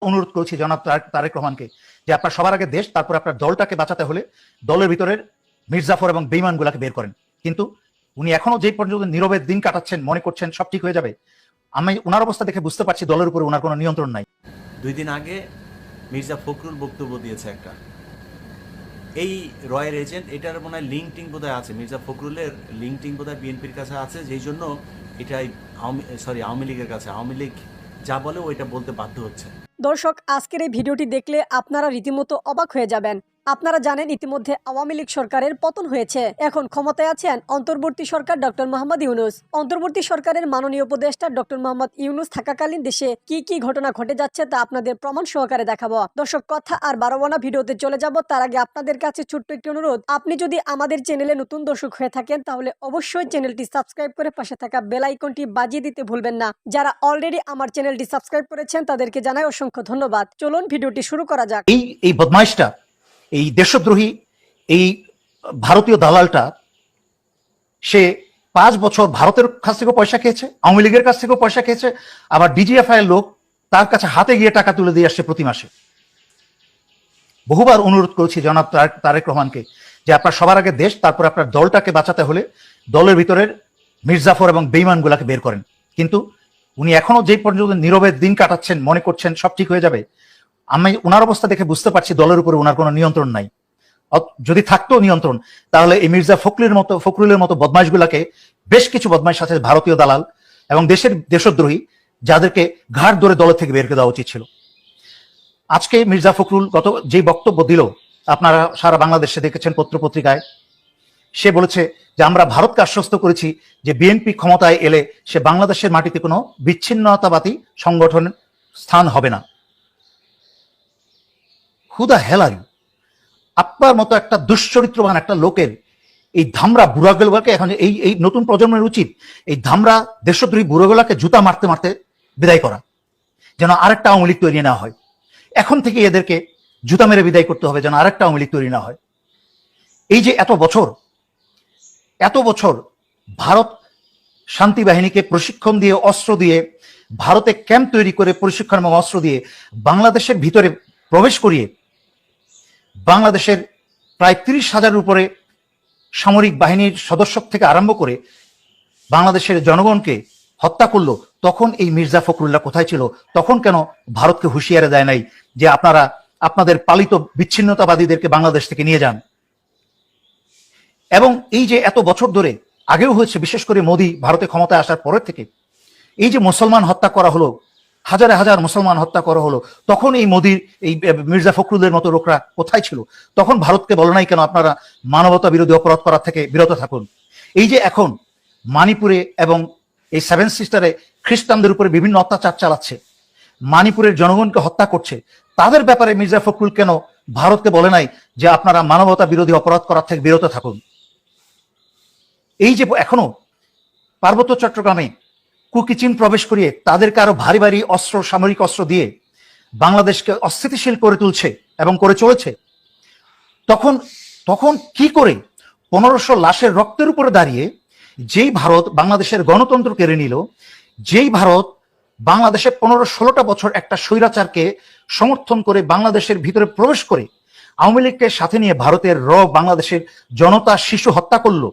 অনুরোধ করেছি জনাব তারেক রহমানকে যে আপনার সবার আগে দেশ, তারপর আপনার দলটাকে বাঁচাতে হলে দলের ভিতরের মির্জাফর এবং বেঈমানগুলোকে বের করেন। কিন্তু উনি এখনো যে পর্যন্ত নীরবে দিন কাটাচ্ছেন, মনে করছেন সব ঠিক হয়ে যাবে। আমি ওনার অবস্থা দেখে বুঝতে পারছি দলের উপরে ওনার কোনো নিয়ন্ত্রণ নাই। 2 দিন আগে মির্জা ফখরুল বক্তব্য দিয়েছে একটা, এই রয়ের এজেন্ট, এটার মনে হয় লিঙ্কটিং বোধহয় আছে, মির্জা ফখরুলের লিঙ্কটিং বোধহয় বিএনপির কাছে আছে, যেই জন্য এটাই আওয়ামী লীগের কাছে, আওয়ামী লীগ যা বলে ওইটা বলতে বাধ্য হচ্ছে। দর্শক, আজকের এই ভিডিওটি দেখলে আপনারা রীতিমতো অবাক হয়ে যাবেন। আপনারা জানেন ইতিমধ্যে আওয়ামী লীগ সরকারের পতন হয়েছে। এখন ক্ষমতায় আছেন অন্তর্বর্তী সরকার ডক্টর মোহাম্মদ ইউনূস। অন্তর্বর্তী সরকারের মাননীয় উপদেষ্টা ডক্টর মোহাম্মদ ইউনূস থাকাকালীন দেশে কি কি ঘটনা ঘটে যাচ্ছে তা আপনাদের প্রমাণ সহকারে দেখাবো। দর্শক, কথা আর বাড়াবো না, ভিডিওতে চলে যাব। তার আগে আপনাদের কাছে ছোট্ট একটি অনুরোধ, আপনি যদি আমাদের চ্যানেলে নতুন দর্শক হয়ে থাকেন তাহলে অবশ্যই চ্যানেলটি সাবস্ক্রাইব করে পাশে থাকা বেল আইকনটি বাজিয়ে দিতে ভুলবেন না। যারা অলরেডি আমার চ্যানেলটি সাবস্ক্রাইব করেছেন তাদেরকে জানাই অসংখ্য ধন্যবাদ। চলুন ভিডিওটি শুরু করা যাক। এই বদমাইশটা, এই দেশদ্রোহী, এই ভারতীয় দালালটা, সে 5 বছর ভারতের কাছ থেকে পয়সা খেয়েছে, আওয়ামী লীগের কাছ থেকে পয়সা খেয়েছে, আবার ডিজিএফআই এর লোক তার কাছে হাতে গিয়ে টাকা তুলে দিয়ে আসছে প্রতি মাসে। বহুবার অনুরোধ করেছি জনাব তারেক রহমানকে যে আপনার সবার আগে দেশ, তারপর আপনার দলটাকে বাঁচাতে হলে দলের ভিতরের মির্জাফর এবং বেঈমানগুলোকে বের করেন। কিন্তু উনি এখনো যে পর্যন্ত নীরবে দিন কাটাচ্ছেন, মনে করছেন সব ঠিক হয়ে যাবে। আমি ওনার অবস্থা দেখে বুঝতে পারছি দলের উপরে ওনার কোনো নিয়ন্ত্রণ নাই। যদি থাকতো নিয়ন্ত্রণ, তাহলে এই মির্জা ফখরুলের মতো বদমাইশগুলাকে, বেশ কিছু বদমাইশ আছে ভারতীয় দালাল এবং দেশদ্রোহী, যাদেরকে ঘাট ধরে দলের থেকে বের করে দেওয়া উচিত ছিল। আজকে মির্জা ফখরুল যে বক্তব্য দিল, আপনারা সারা বাংলাদেশে দেখেছেন পত্রপত্রিকায়। সে বলেছে যে আমরা ভারতকে আশ্বস্ত করেছি যে বিএনপি ক্ষমতায় এলে সে বাংলাদেশের মাটিতে কোনো বিচ্ছিন্নতাবাদী সংগঠনের স্থান হবে না। Who the hell are you? আপনার মতো একটা দুশ্চরিত্রবান একটা লোকের এই ধামরা বুড়াগুলোকে, এখন এই নতুন প্রজন্মের উচিত এই ধামরা দেশদ্রোহী বুড়োগুলাকে জুতা মারতে মারতে বিদায় করা, যেন আরেকটা আওয়ামী লীগ তৈরি না হয়। এখন থেকে এদেরকে জুতা মেরে বিদায় করতে হবে, যেন আরেকটা আওয়ামী লীগ তৈরি না হয়। এই যে এত বছর ভারত শান্তি বাহিনীকে প্রশিক্ষণ দিয়ে, অস্ত্র দিয়ে, ভারতে ক্যাম্প তৈরি করে প্রশিক্ষণ এবং অস্ত্র দিয়ে বাংলাদেশের ভিতরে প্রবেশ করিয়ে বাংলাদেশের প্রায় 30,000-এর উপরে সামরিক বাহিনীর সদস্য থেকে আরম্ভ করে বাংলাদেশের জনগণকে হত্যা করলো, তখন এই মির্জা ফখরুল্লাহ কোথায় ছিল? তখন কেন ভারতকে হুঁশিয়ারি দেয় নাই যে আপনারা আপনাদের পালিত বিচ্ছিন্নতাবাদীদেরকে বাংলাদেশ থেকে নিয়ে যান? এবং এই যে এত বছর ধরে, আগেও হয়েছে, বিশেষ করে মোদী ভারতে ক্ষমতায় আসার পরের থেকে, এই যে মুসলমান হত্যা করা হলো, হাজারে হাজার মুসলমান হত্যা করা হলো, তখন এই মোদীর, এই মির্জা ফখরুলের মতো লোকরা কোথায় ছিল? তখন ভারতকে বলে নাই কেন আপনারা মানবতা বিরোধী অপরাধ করার থেকে বিরত থাকুন? এই যে এখন মানিপুরে এবং এই 7 সিস্টারে খ্রিস্টানদের উপরে বিভিন্ন অত্যাচার চালাচ্ছে, মানিপুরের জনগণকে হত্যা করছে, তাদের ব্যাপারে মির্জা ফখরুল কেন ভারতকে বলে নাই যে আপনারা মানবতা বিরোধী অপরাধ করার থেকে বিরত থাকুন? এই যে এখনো পার্বত্য চট্টগ্রামে কুকিচিন প্রবেশ করিয়ে তাদেরকে আরো ভারী ভারী অস্ত্র, সামরিক অস্ত্র দিয়ে বাংলাদেশকে অস্থিতিশীল করে তুলছে এবং করে চলেছে, তখন কি করে 1500 লাশের রক্তের উপরে দাঁড়িয়ে যেই ভারত বাংলাদেশের গণতন্ত্র কেড়ে নিল, যেই ভারত বাংলাদেশে 15-16টা বছর একটা স্বৈরাচারকে সমর্থন করে বাংলাদেশের ভিতরে প্রবেশ করে আওয়ামী লীগকে সাথে নিয়ে ভারতের বাংলাদেশের জনতা, শিশু হত্যা করলো,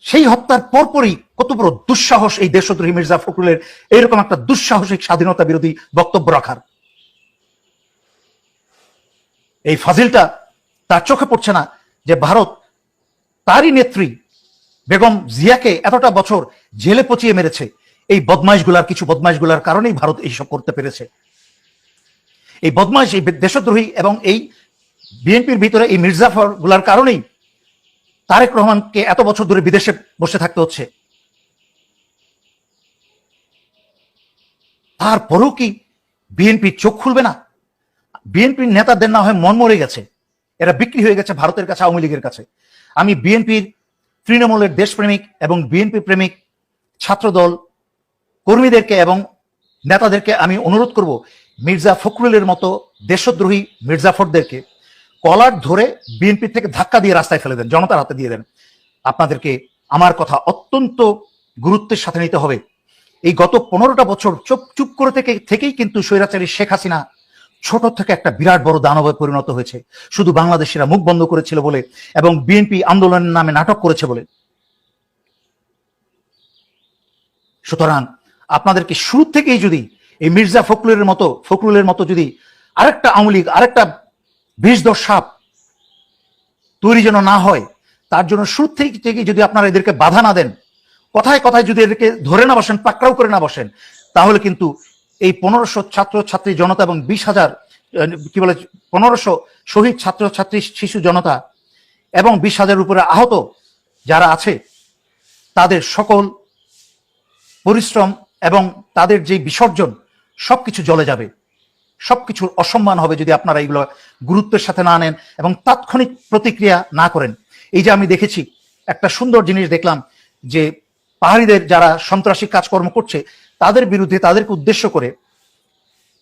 সেই হত্যার পরপরই কত বড় দুঃসাহস এই দেশদ্রোহী মির্জা ফখরুলের এইরকম একটা দুঃসাহসিক স্বাধীনতা বিরোধী বক্তব্য রাখার। এই ফাজিলটা তার চোখে পড়ছে না যে ভারত তারই নেত্রী বেগম জিয়াকে এতটা বছর জেলে পচিয়ে মেরেছে। এই কিছু বদমাইশগুলার কারণেই ভারত এইসব করতে পেরেছে। এই বদমাইশ, এই দেশদ্রোহী এবং এই বিএনপির ভিতরে এই মির্জাফর গুলার কারণেই তারেক রহমানকে এত বছর ধরে বিদেশে বসে থাকতে হচ্ছে। তারপরেও কি বিএনপি চোখ খুলবে না? বিএনপির নেতাদের না হয় মন মরে গেছে, এরা বিক্রি হয়ে গেছে ভারতের কাছে, আওয়ামী লীগের কাছে। আমি বিএনপির তৃণমূলের দেশপ্রেমিক এবং বিএনপি প্রেমিক ছাত্রদল কর্মীদেরকে এবং নেতাদেরকে আমি অনুরোধ করব, মির্জা ফখরুলের মতো দেশদ্রোহী মির্জাফরদেরকে কলার ধরে বিএনপি থেকে ধাক্কা দিয়ে রাস্তায় ফেলে দেন, জনতার হাতে দিয়ে দেন। আপনাদেরকে আমার কথা অত্যন্ত গুরুত্বের সাথে নিতে হবে। এই গত 15টা বছর চুপ চুপ করে থেকেই কিন্তু স্বৈরাচারী শেখ হাসিনা ছোট থেকে একটা বিরাট বড় দানবে পরিণত হয়েছে, শুধু বাংলাদেশিরা মুখ বন্ধ করেছিল বলে এবং বিএনপি আন্দোলনের নামে নাটক করেছে বলে। সুতরাং আপনাদেরকে শুরু থেকেই যদি এই মির্জা ফখরুলের মতো যদি আরেকটা আওয়ামী লীগ, আরেকটা বিষধর সাপ তৈরি যেন না হয়, তার জন্য শুরু থেকে যদি আপনারা এদেরকে বাধা না দেন, কথায় কথায় যদি এদেরকে ধরে না বসেন, পাকড়াও করে না বসেন, তাহলে কিন্তু এই 1500 ছাত্রছাত্রী জনতা এবং 1500 শহীদ ছাত্রছাত্রী শিশু জনতা এবং 20,000 উপরে আহত যারা আছে, তাদের সকল পরিশ্রম এবং তাদের যে বিসর্জন সবকিছু জ্বলে যাবে, সবকিছুর অসম্মান হবে যদি আপনারা এগুলো গুরুত্বের সাথে না নেন এবং তাৎক্ষণিক প্রতিক্রিয়া না করেন। এই যে আমি দেখেছি একটা সুন্দর জিনিস দেখলাম যে পাহাড়িদের যারা সন্ত্রাসী কাজকর্ম করছে তাদের বিরুদ্ধে, তাদেরকে উদ্দেশ্য করে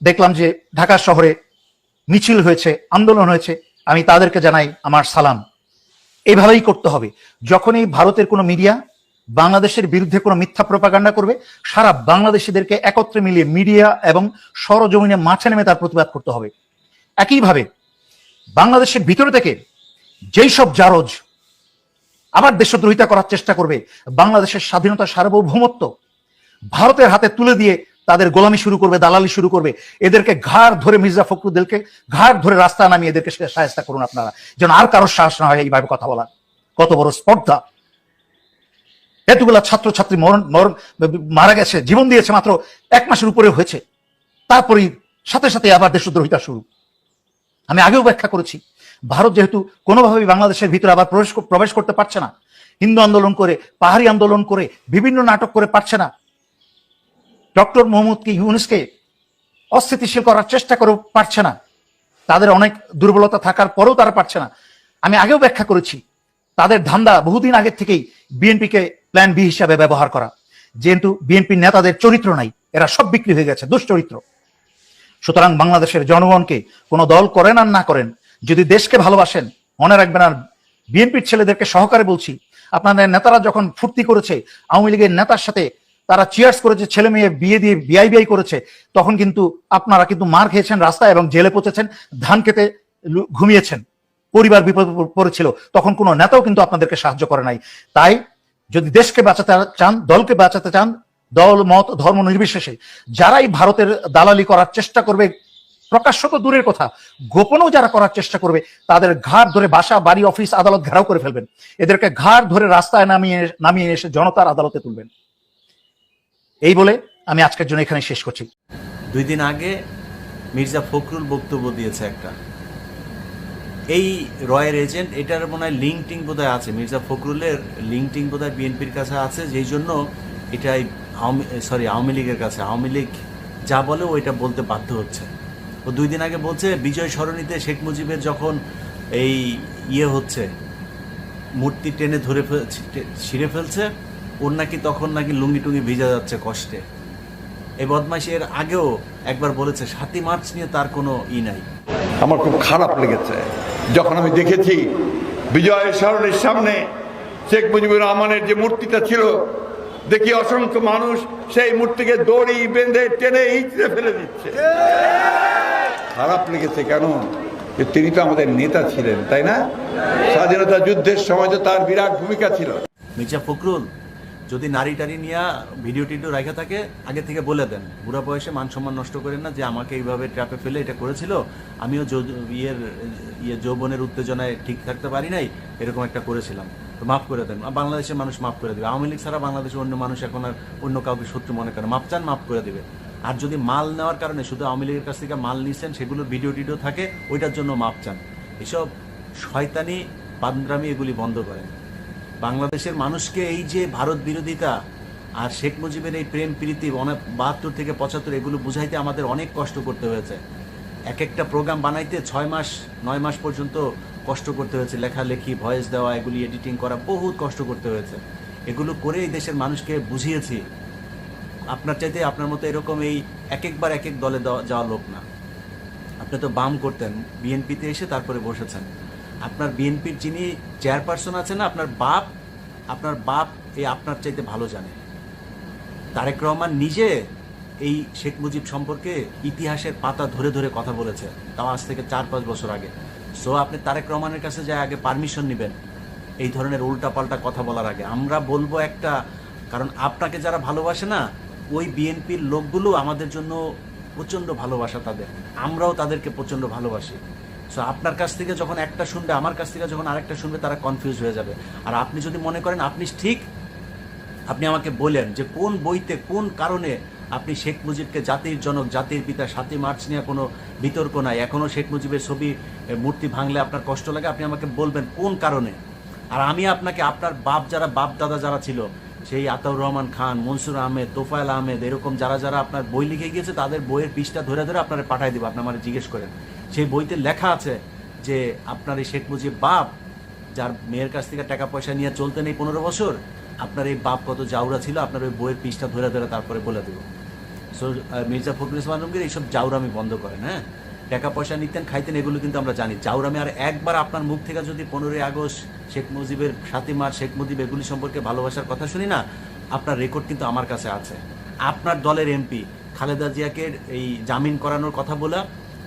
দেখলাম যে ঢাকা শহরে মিছিল হয়েছে, আন্দোলন হয়েছে। আমি তাদেরকে জানাই আমার সালাম। এভাবেই করতে হবে। যখনই ভারতের কোনো মিডিয়া বাংলাদেশের বিরুদ্ধে কোনো মিথ্যা প্রপাগান্ডা করবে, সারা বাংলাদেশিদেরকে একত্রে মিলিয়ে মিডিয়া এবং সরজমিনে মাঠে নেমে তার প্রতিবাদ করতে হবে। একইভাবে বাংলাদেশের ভিতরে থেকে যেই সব জারজ আবার দেশদ্রোহিতা করার চেষ্টা করবে, বাংলাদেশের স্বাধীনতা সার্বভৌমত্ব ভারতের হাতে তুলে দিয়ে তাদের গোলামি শুরু করবে, দালালি শুরু করবে, এদেরকে ঘাড় ধরে, মির্জা ফখরুলদেরকে ঘাড় ধরে রাস্তা নামিয়ে এদেরকে সাহায্য করুন আপনারা, যেন আর কারোর সাহস না হয় এইভাবে কথা বলা। কত বড় স্পর্ধা! এতগুলা ছাত্রছাত্রী মারা গেছে, জীবন দিয়েছে, মাত্র 1 মাসের উপরে হয়েছে, তারপরেই সাথে সাথে আবার দেশদ্রোহিতা শুরু। আমি আগেও ব্যাখ্যা করেছি, ভারত যেহেতু কোনোভাবেই বাংলাদেশের ভিতরে আবার প্রবেশ করতে পারছে না, হিন্দু আন্দোলন করে, পাহাড়ি আন্দোলন করে, বিভিন্ন নাটক করে পারছে না, ডক্টর মোহাম্মদ ইউনূসকে অস্থিতিশীল করার চেষ্টা করে পারছে না, তাদের অনেক দুর্বলতা থাকার পরেও তারা পারছে না। আমি আগেও ব্যাখ্যা করেছি, তাদের ধান্দা বহুদিন আগের থেকেই বিএনপিকে প্ল্যান বি হিসাবে ব্যবহার করা, যেহেতু বিএনপির নেতাদের চরিত্র নাই, এরা সব বিক্রি হয়ে গেছে, দুশ্চরিত্র। সুতরাং বাংলাদেশের জনগণকে কোনো দল করেন আর না করেন, যদি দেশকে ভালোবাসেন, মনে রাখবেন। আর বিএনপির ছেলেদেরকে সহকারে বলছি, আপনাদের নেতারা যখন ফুর্তি করেছে, আওয়ামী লীগের নেতার সাথে তারা চিয়ার্স করেছে, ছেলে মেয়ে বিয়ে দিয়ে বিআই করেছে, তখন কিন্তু আপনারা কিন্তু মার খেয়েছেন রাস্তায় এবং জেলে পচেছেন, ধান খেতে ঘুমিয়েছেন, পরিবার বিপদ পড়েছিল, তখন কোনো নেতাও কিন্তু আপনাদেরকে সাহায্য করে নাই। তাই যদি দেশকে বাঁচাতে চান, দলকে বাঁচাতে চান, দল মত ধর্ম নির্বিশেষে যারাই ভারতের দালালি করার চেষ্টা করবে, প্রকাশ্য তো দূরের কথা, গোপনেও যারা করার চেষ্টা করবে, তাদের ঘাড় ধরে বাসা, বাড়ি, অফিস, আদালত ঘেরাও করে ফেলবেন। এদেরকে ঘাড় ধরে রাস্তায় নামিয়ে এসে জনতার আদালতে তুলবেন। এই বলে আমি আজকের জন্য এখানে শেষ করছি। 2 দিন আগে মির্জা ফখরুল বক্তব্য দিয়েছে একটা, এই রয়ের এজেন্ট, এটার মনে হয় লিঙ্কটিং বোধহয় আছে, মির্জা ফখরুলের লিঙ্কটিং বোধহয় বিএনপির কাছে আছে, যেই জন্য এটাই আওয়ামী লীগের কাছে, আওয়ামী লীগ যা বলে ওইটা বলতে বাধ্য হচ্ছে। ও 2 দিন আগে বলছে বিজয় সরণিতে শেখ মুজিবের যখন এই হচ্ছে, মূর্তি টেনে ধরে ছিঁড়ে ফেলছে, ওর নাকি তখন নাকি লুঙ্গি টুঙ্গি ভিজা যাচ্ছে কষ্টে। এই বদমাইশি এর আগেও একবার বলেছে 7ই মার্চ নিয়ে তার কোনো নাই। আমার খুব খারাপ লেগেছে যখন আমি দেখেছি বিজয় সরণির সামনে শেখ মুজিবুর রহমানের যে মূর্তিটা ছিল, দেখি অসংখ্য মানুষ সেই মূর্তিকে দড়ি বেঁধে টেনে ইঁচড়ে ফেলে দিচ্ছে। খারাপ লেগেছে কেন? তিনি তো আমাদের নেতা ছিলেন, তাই না? স্বাধীনতা যুদ্ধের সময় তো তার বিরাট ভূমিকা ছিল। মির্জা ফখরুল যদি নারী টারি নিয়ে ভিডিও টিডিও রাখা থাকে, আগে থেকে বলে দেন, বুড়া বয়সে মান সম্মান নষ্ট করেন না, যে আমাকে এইভাবে ট্র্যাপে ফেলে এটা করেছিল, আমিও যৌবনের উত্তেজনায় ঠিক থাকতে পারি নাই, এরকম একটা করেছিলাম, তো মাফ করে দেন। বাংলাদেশের মানুষ মাফ করে দেবে। আওয়ামী লীগ ছাড়া বাংলাদেশের অন্য মানুষ এখন আর অন্য কাউকে শত্রু মনে করে, মাফ চান, মাফ করে দেবে। আর যদি মাল নেওয়ার কারণে শুধু আওয়ামী লীগের কাছ থেকে মাল নিচ্ছেন, সেগুলোর ভিডিও টিডিও থাকে, ওইটার জন্য মাফ চান। এসব শয়তানি বান্দ্রামি এগুলি বন্ধ করেন। বাংলাদেশের মানুষকে এই যে ভারত বিরোধিতা আর শেখ মুজিবের এই প্রেম প্রীতি 72 থেকে 75 এগুলো বুঝাইতে আমাদের অনেক কষ্ট করতে হয়েছে। এক একটা প্রোগ্রাম বানাইতে 6 মাস 9 মাস পর্যন্ত কষ্ট করতে হয়েছে, লেখালেখি, ভয়েস দেওয়া, এগুলি এডিটিং করা, বহুত কষ্ট করতে হয়েছে। এগুলো করে এই দেশের মানুষকে বুঝিয়েছি। আপনার চাইতে আপনার মতো এরকম এই একবার এক দলে যাওয়া লোক না। আপনি তো বাম করতেন, বিএনপিতে এসে তারপরে বসেছেন। আপনার বিএনপির যিনি চেয়ারপারসন আছেন না, আপনার বাপ এই আপনার চাইতে ভালো জানে। তারেক রহমান নিজে এই শেখ মুজিব সম্পর্কে ইতিহাসের পাতা ধরে ধরে কথা বলেছে, তাও আজ থেকে 4-5 বছর আগে। সো আপনি তারেক রহমানের কাছে যায় আগে পারমিশন নেবেন এই ধরনের উল্টাপাল্টা কথা বলার আগে। আমরা বলবো একটা, কারণ আপনাকে যারা ভালোবাসে না, ওই বিএনপির লোকগুলো আমাদের জন্য প্রচণ্ড ভালোবাসা তাদের, আমরাও তাদেরকে প্রচণ্ড ভালোবাসি। সো আপনার কাছ থেকে যখন একটা শুনবে, আমার কাছ থেকে যখন আরেকটা শুনবে, তারা কনফিউজ হয়ে যাবে। আর আপনি যদি মনে করেন আপনি ঠিক, আপনি আমাকে বলেন যে কোন বইতে কোন কারণে আপনি শেখ মুজিবকে জাতির জনক, জাতির পিতা, 7ই মার্চ নিয়ে কোনো বিতর্ক নাই, এখনও শেখ মুজিবের ছবি মূর্তি ভাঙলে আপনার কষ্ট লাগে, আপনি আমাকে বলবেন কোন কারণে। আর আমি আপনাকে আপনার বাপ যারা, বাপ দাদা যারা ছিল, সেই আতাউর রহমান খান, মনসুর আহমেদ, তোফায়েল আহমেদ, এরকম যারা যারা আপনার বই লিখে গিয়েছে, তাদের বইয়ের পৃষ্ঠা ধরে ধরে আপনারা পাঠিয়ে দেবো। আপনি আমার জিজ্ঞেস করেন, সেই বইতে লেখা আছে যে আপনার এই শেখ মুজিব বাপ, যার মেয়ের কাছ থেকে টাকা পয়সা নিয়ে চলতে নেই 15 বছর, আপনার এই বাপ কত জাউরা ছিল, আপনার ওই বইয়ের পৃষ্ঠা ধরে ধরে তারপরে বলে দেবো। সো মির্জা ফখরুল ইসলাম আলমগীর এইসব জাউরামি বন্ধ করেন। হ্যাঁ, টাকা পয়সা নিতেন, খাইতেন, এগুলো কিন্তু আমরা জানি জাউরামি। আর একবার আপনার মুখ থেকে যদি 15ই আগস্ট, শেখ মুজিবের 7ই মার্চ, শেখ মুজিব এগুলি সম্পর্কে ভালোবাসার কথা শুনি না, আপনার রেকর্ড কিন্তু আমার কাছে আছে। আপনার দলের এমপি খালেদা জিয়াকে এই জামিন করানোর কথা বলে,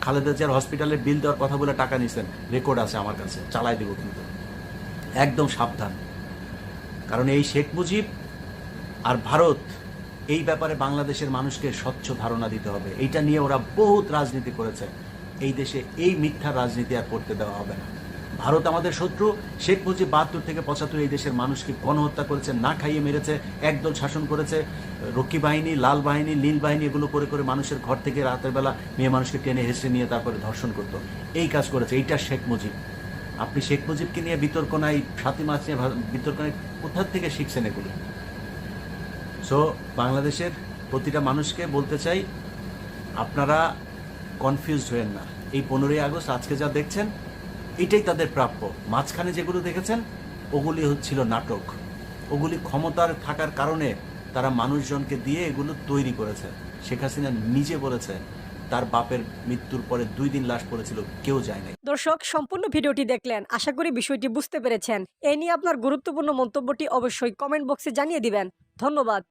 খালেদা জিয়ার হসপিটালের বিল দেওয়ার কথা বলে টাকা নিছেন, রেকর্ড আছে আমার কাছে, চালাই দেবো কিন্তু। একদম সাবধান, কারণ এই শেখ মুজিব আর ভারত, এই ব্যাপারে বাংলাদেশের মানুষকে স্বচ্ছ ধারণা দিতে হবে। এইটা নিয়ে ওরা বহুত রাজনীতি করেছে, এই দেশে এই মিথ্যা রাজনীতি আর করতে দেওয়া হবে না। ভারত আমাদের শত্রু। শেখ মুজিব 72 থেকে 75 এই দেশের মানুষকে গণহত্যা করেছে, না খাইয়ে মেরেছে, একদল শাসন করেছে, রক্ষী বাহিনী, লাল বাহিনী, নীল বাহিনী, এগুলো করে করে মানুষের ঘর থেকে রাতের বেলা মেয়ে মানুষকে টেনে হেসে নিয়ে তারপরে ধর্ষণ করতো, এই কাজ করেছে। এইটা শেখ মুজিব। আপনি শেখ মুজিবকে নিয়ে বিতর্ক নাই, 7ই মার্চ নিয়ে বিতর্ক নাই, কোথা থেকে শিখছেন এগুলো? সো বাংলাদেশের প্রতিটা মানুষকে বলতে চাই, আপনারা কনফিউজ হয়েন না। এই 15ই আগস্ট আজকে যা দেখছেন, এটাই তাদের প্রাপ্য। মাঝখানে যেগুলো দেখেছেন, ওগুলি হচ্ছিল নাটক। ওগুলি ক্ষমতার থাকার কারণে তারা মানুষজনকে দিয়ে এগুলো তৈরি করেছে। শেখ হাসিনা নিজে বলেছে তার বাপের মৃত্যুর পরে 2 দিন লাশ পড়েছিল, কেউ যায় নাই। দর্শক, সম্পূর্ণ ভিডিওটি দেখলেন, আশা করি বিষয়টি বুঝতে পেরেছেন। এই নিয়ে আপনার গুরুত্বপূর্ণ মন্তব্যটি অবশ্যই কমেন্ট বক্সে জানিয়ে দিবেন। ধন্যবাদ।